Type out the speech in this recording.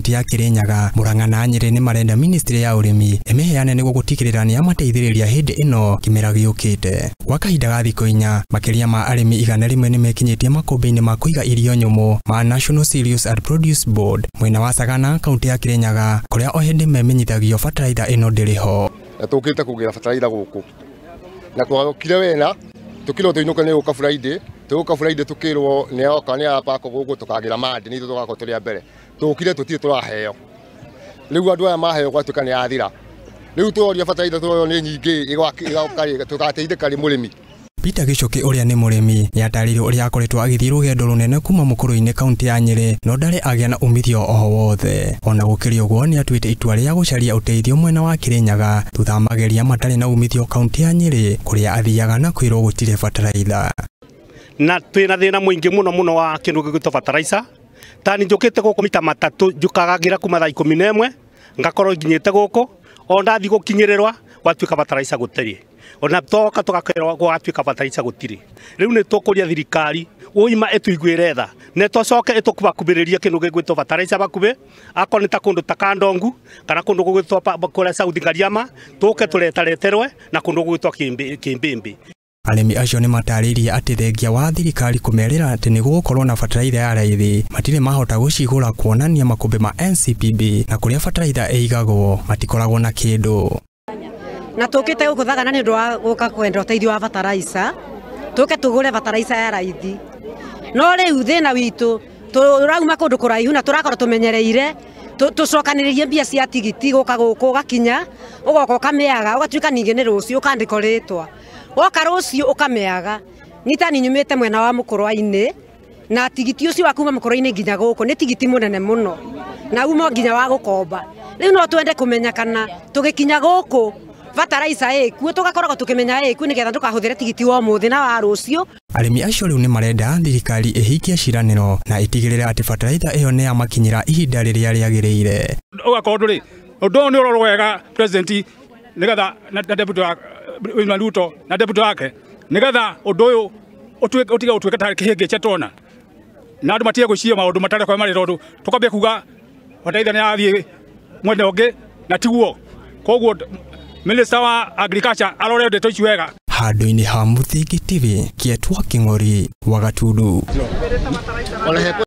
kaunti ya Kirinyaga, Murang'a na Nyeri ni marenda ministry ya urimi emeheane niguo gutikirira ni amateithiriria hindi ino kimera giukite. Gwa kahinda ga thikũ 4 makiria ma arimi 100 ni mekinyitie makombe-ini ma kuiga irio nyumu ma National Cereals and Produce Board mwena wa Sagana kaunti ya Kirinyaga kuria o hindi memenyithagio bataraitha ino ndiriho. Tukite kugira bataraitha guku na twagokire wena tukiro tuinuka ni uka Friday tuka Friday tukirwo ne oka ne apa ko gugu tukagira mandi ni tugako turi mbere tukire tutire turaheo riu andu aya maheo gwatuka ni athira riu tuoria bataraitha tuoyo ni nyingi igakari tugateithika ri murimi. Peter Gichoki uria ni murimi yatarire uria akoretwo agithii rugendo runene kuma mukuru-ini kaunti ya Nyeri no ndari agia na umithio o wothe. Ona gukiri uguo ni atuite itua ria gucaria uteithio mwena wa Kirinyaga thutha mageria matari na umithio kaunti ya Nyeri kuria athiaga na kwirwo gutire bataraitha. Na twina thina muingi muno wa kindu gigwitwo bataraitha. Tani njukite guku mita matatu njukagagira kuma thaa 11 ngakorwo nginyite guku o ndathi gukinyirirwa gwatuika bataraitha gutiri. Ona toka tugakerwa gwatuika bataraitha gutiri. Riu ni tukuria thirikari uima etuiguire tha ne tocoke etukubakubiriria kindu gigwitwo bataraitha bakubi akoni ta kundu ta Kandongu kana kundu gugwitwo kure South Ngariama tuke turetareterwe na kundu gugwitwo Kimbimbi. Arimi acio ni mataririe ati thengia wa thirikari kumerira ati ni gukorwo na bataraitha ya raithi matire mahota gucigura kuonania makombe ma NCPB na kuria bataraitha eigagwo matikoragwo na kindu. Na tukite gukuthagana ni ndu wa guka kwenda uteithio wa bataraitha tuke tugure bataraitha ya raithi no riu thina witu turauma kundu kuraihu na turakorwo tumenyereire tucokaniririe mbia cia tigiti guka guku gakinya ugoka ukameaga ugatuika ningi ni rucio ukandiko ritwa woka rucio ukameaga nitani nyumite mwena wa Mukuru-ini na tigiti ucio wa kuma Mukuru-ini nginya guku ni tigiti munene muno na umo nginya wa gukomba riu no twende kumenya kana tugikinya guku bataraitha ekuo tugakoragwo tukimenya ekuo nigetha tukahuthire tigiti wa muthi na wa rucio. Arimi acio riu ni marenda thirikari ihikie ciraniro na itigirire ati bataraitha iyo ni amakinyira ihinda riria riagirire. Ugakorwo ri undu ni uroro wega president nigetha na deputy wa Ruto na deputy wake nigetha undu uyu utiga utuike ta kihingi chetona na andu matie gucia maundu matare kwa mari tondu tukambia kuga bataraitha ni athie mwene ungi na tiguo koguo Minister wa Agriculture arore ndeto ici wega. Handu-ini ha Muthingi TV Kietwa King'ori wa Gatundu.